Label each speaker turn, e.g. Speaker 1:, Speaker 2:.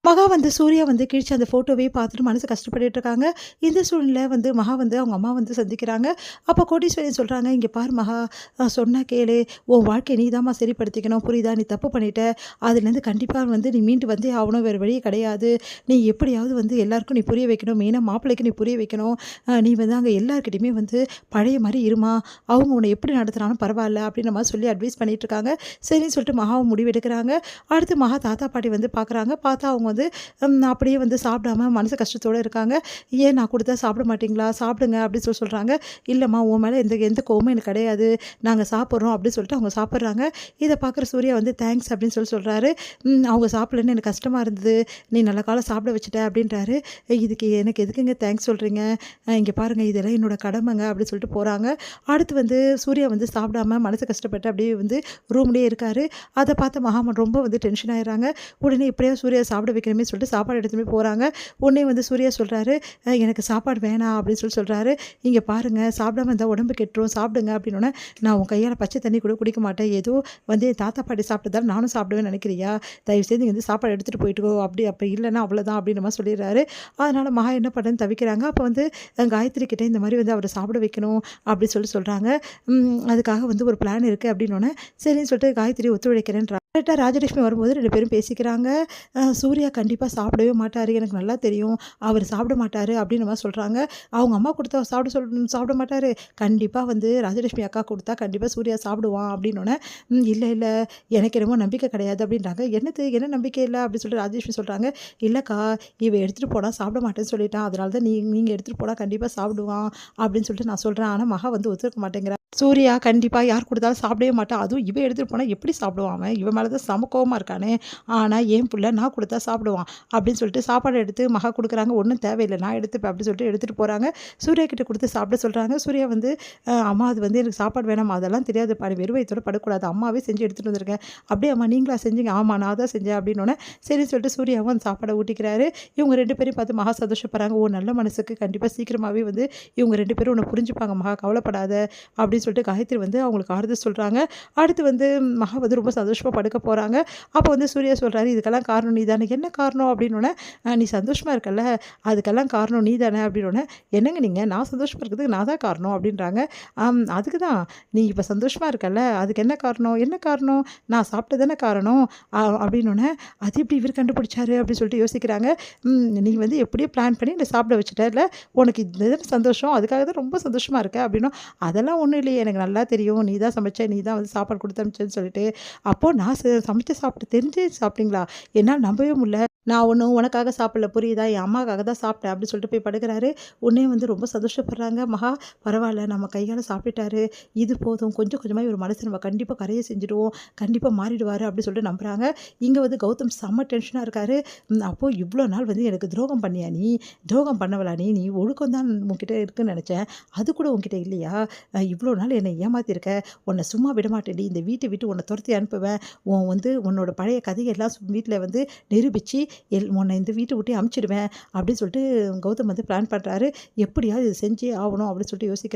Speaker 1: மகா வந்து சூர்யா வந்து கிழிச்ச அந்த ஃபோட்டோவே பார்த்துட்டு மனசு கஷ்டப்பட்டுட்டு இருக்காங்க. இந்த சூழ்நிலை வந்து மகா வந்து அவங்க அம்மா வந்து சந்திக்கிறாங்க. அப்போ கோடீஸ்வரி சொல்றாங்க, "இங்க பாரு மகா, சொன்னா கேளு. உன் வாழ்க்கைய நீ தாம்மா சரிப்படுத்திக்கணும். புரியுதா? நீ தப்பு பண்ணிட்ட. அதுலேருந்து கண்டிப்பா வந்து நீ மீண்டு வந்தே ஆவணும். வேற வழி கிடையாது. நீ எப்படியாவது வந்து எல்லாருக்கும் நீ புரிய வைக்கணும். மெயினா மாப்பிள்ளைக்கு நீ புரிய வைக்கணும். நீ வந்து அங்க எல்லார்கிட்டயுமே வந்து பழைய மாரி இரும்மா. அவங்க உன்ன எப்படி நடத்துனாலும் பரவால்ல." அப்படின்ற மாரி சொல்லி அட்வைஸ் பண்ணிட்டு இருக்காங்க. சரின்னு சொல்லிட்டு மகாவும் முடிவெடுக்கிறாங்க. அடுத்து மகா தாத்தா, பாட்டி வந்து பார்க்குறாங்க. பார்த்தா அவங்க வந்து அப்படியே வந்து சாப்பிடாம மனசு கஷ்டத்தோட இருக்காங்க. "ஏன் நான் குடுத்தா சாப்பிட மாட்டீங்களா? சாப்பிடுங்க" அப்படின்னு சொல்றாங்க. "இல்லம்மா உன் மேல எந்த எந்த கோவமும் எனக்கு கிடையாது. நாங்க சாப்பிட்றோம்" அப்படின்னு சொல்லிட்டு அவங்க சாப்பிட்றாங்க. இத பார்க்குற சூர்யா வந்து தேங்க்ஸ் அப்படின்னு சொல்றாரு. அவங்க சாப்பிடலன்னு எனக்கு கஷ்டமா இருந்தது. நீ நல்ல காலம் சாப்பிட வச்சுட்ட அப்படின்றாரு. இதுக்கு எனக்கு எதுக்குங்க தேங்க்ஸ் சொல்றீங்க? இங்க பாருங்க இதெல்லாம் என்னோட கடமைங்க அப்படின்னு சொல்லிட்டு போறாங்க. அடுத்து வந்து சூர்யா வந்து சாப்பிடாம மனசு கஷ்டப்பட்டு அப்படியே வந்து ரூம்லயே இருக்காரு. அத பார்த்த மகாமன் ரொம்ப வந்து டென்ஷன் ஆயிடுறாங்க. உடனே எப்படியாவது சூர்யா சாப்பிட வைக்கணுமே சொல்லிட்டு சாப்பாடு எடுத்துட்டு போய் போறாங்க. உடனே வந்து சூர்யா சொல்றாரு, எனக்கு சாப்பாடு வேணாம்" அப்படின்னு சொல்றாரு. "இங்க பாருங்க சாப்பிடாம இருந்தா உடம்பு கெட்டுரும். சாப்பிடுங்க" அப்படின்னோனே, "நான் உன் கையால பச்சை தண்ணி கூட குடிக்க மாட்டேன். ஏதோ வந்து என் தாத்தா, பாட்டி சாப்பிட்டதால நானும் சாப்பிடுவேன்னு நினைக்கிறியா? தயவுசெய்து நீ வந்து சாப்பாடு எடுத்துட்டு போயிட்டுக்கோ. அப்படி இல்லன்னா அவ்வளோதான்" அப்படின்ற மாரி சொல்லிடுறாரு. அதனால மகா என்ன பண்ணுறதுன்னு தவிக்கிறாங்க. அப்போ வந்து காயத்ரி கிட்ட இந்த மாரி வந்து அவர சாப்பிட வைக்கணும் அப்படின்னு சொல்றாங்க. அதுக்காக வந்து ஒரு பிளான் இருக்கு அப்படின்னோனே, சரின்னு சொல்லிட்டு காயத்ரி ஒத்துழைக்கிறேன்றா. கரெக்ட்டா ராஜலட்சுமி வரும்போது 2 பேரும் பேசிக்கிறாங்க. சூர்யா கண்டிப்பா சாப்பிடவே மாட்டாரு. எனக்கு நல்லா தெரியும். அவரு சாப்பிட மாட்டாரு அப்படின்ற மாரி சொல்றாங்க. அவங்க அம்மா குடுத்தா சாப்பிட மாட்டாரு. கண்டிப்பா வந்து ராஜலட்சுமி அக்கா குடுத்தா கண்டிப்பா சூர்யா சாப்பிடுவான் அப்படின்னோனே, இல்ல, இல்ல எனக்கு என்னமோ நம்பிக்கை கிடையாது" அப்படின்றாங்க. "என்னது என்ன நம்பிக்கை இல்ல?" அப்படின்னு சொல்லிட்டு ராஜலட்சுமி சொல்றாங்க. "இல்லக்கா இவ எடுத்துட்டு போனா சாப்பிட மாட்டேன்னு சொல்லிட்டான். அதனால தான் நீங்க எடுத்துட்டு போனா கண்டிப்பா சாப்பிடுவான்" அப்படின்னு சொல்லிட்டு நான் சொல்றேன். ஆனா மகா வந்து ஒத்துக்க மாட்டேங்கிறா. சூர்யா கண்டிப்பா யார் குடுத்தாலும் சாப்பிடவே மாட்டான். அதுவும் இவ எடுத்துட்டு போனா எப்படி சாப்பிடுவான் அவன்? இவன் மேல தான் செம கோவமா இருக்கானே! ஆனா என் புள்ள நான் குடுத்தா சாப்பிடுவான். அப்படின்னு சொல்லிட்டு சாப்பாடு எடுத்து மகா குடுக்குறாங்க. "ஒண்ணும் தேவையில்ல. நான் எடுத்துப்பேன்" அப்படின்னு சொல்லிட்டு எடுத்துட்டு போறாங்க. சூர்யா கிட்ட குடுத்து சாப்பிட சொல்றாங்க. சூர்யா வந்து அம்மா அது வந்து எனக்கு சாப்பாடு வேணாம்மா. அதெல்லாம் தெரியாதுப்பா. நீ வெறும் வயித்தோட படுக்கக்கூடாது. அம்மாவே செஞ்சு எடுத்துட்டு வந்திருக்கேன்." "அப்படியாம்மா நீங்களா செஞ்சீங்க?" "ஆமா நான் தான் செஞ்சேன்" அப்படின்னோனே, சரின்னு சொல்லிட்டு சூர்யாவும் அந்த சாப்பாட ஊட்டிக்கிறாரு. இவங்க 2 பேரையும் பார்த்து மகா சந்தோஷப்படுறாங்க. "ஓ! நல்ல மனசுக்கு கண்டிப்பா சீக்கிரமாவே வந்து இவங்க 2 பேரும் உன்ன புரிஞ்சுப்பாங்க மகா. கவலைப்படாத" அப்படின்னு சொல்லிட்டு காயத்ரி வந்து அவங்களுக்கு ஆறுதல் சொல்றாங்க. அடுத்து வந்து மகா வந்து ரொம்ப சந்தோஷமா படுக்க போறாங்க. அப்போ வந்து சூர்யா சொல்றாரு, "இதுக்கெல்லாம் காரணம் நீ தானே." "என்ன காரணம்?" அப்படின்னோனே, நீ சந்தோஷமா இருக்கல்ல, அதுக்கெல்லாம் காரணம் நீ தானே." அப்படின்னோனே, "என்னங்க நீங்க? நான் சந்தோஷமா இருக்கிறதுக்கு நான் தான் காரணம்." அப்படின்றாங்க. அதுக்கு தான். நீ இப்ப சந்தோஷமா இருக்கல்ல, அதுக்கு என்ன காரணம்?" "என்ன காரணம்? நான் சாப்பிட்டது தானே காரணம்." அப்படின்னோனே, "அது எப்படி இவரு கண்டுபிடிச்சாரு?" அப்படின்னு சொல்லிட்டு யோசிக்கிறாங்க. "நீ வந்து எப்படியோ பிளான் பண்ணி என்ன சாப்பிட வச்சுட்டல்ல, உனக்கு இது தானே சந்தோஷம். அதுக்காக தான் ரொம்ப சந்தோஷமா இருக்க." அப்படின்னோம். "அதெல்லாம் ஒண்ணும் இல்லையே, எனக்கு நல்லா தெரியும். நீ தான் சமைச்ச, நீ தான் வந்து சாப்பாடு குடுத்து அனுப்பிச்சேன்னு" சொல்லிட்டு, "அப்போ நான் சமைச்சு சாப்பிட்டு தெரிஞ்சே சாப்பிட்டீங்களா? என்னால நம்பவே முடியல. நான் ஒண்ணும் உனக்காக சாப்பிடல புரியுதா? என் அம்மாக்காக தான் சாப்பிட்டேன்" அப்படின்னு சொல்லிட்டு போய் படுக்குறாரு. உடனே வந்து ரொம்ப சந்தோஷப்படுறாங்க. மகா பரவால்ல நம்ம கையால சாப்பிட்டுட்டாரு. இது போதும். கொஞ்சம் கொஞ்சமா இவர் மனச நம்ம கண்டிப்பா கரைய செஞ்சுடுவோம். கண்டிப்பா மாறிடுவாரு அப்படின்னு சொல்லிட்டு நம்புறாங்க. இங்க வந்து கௌதம் செம்ம டென்ஷனா இருக்காரு. "அப்போ இவ்ளோ நாள் வந்து எனக்கு துரோகம் பண்ணியா நீ? துரோகம் பண்ணவளா நீ? நீ ஒழுக்கம் தான் உன்கிட்ட இருக்குன்னு நெனச்சேன். அது கூட உன்கிட்ட இல்லையா? இவ்ளோ நாள் என்னை ஏமாத்திருக்க. உன்ன சும்மா விடமாட்டேன்டி. இந்த வீட்ட விட்டு உன்ன தொரத்தி அனுப்புவேன். வந்து உன்னோட பழைய கதையெல்லாம் வீட்ல வந்து நிரூபிச்சு, உன்ன இந்த வீட்ட விட்டே அனுப்பிச்சுடுவேன்" அப்படின்னு சொல்லிட்டு கௌதம் வந்து பிளான் பண்றாரு. எப்படியாவது இத செஞ்சே ஆவணும் அப்படின்னு சொல்லிட்டு யோசிக்கிறாரு.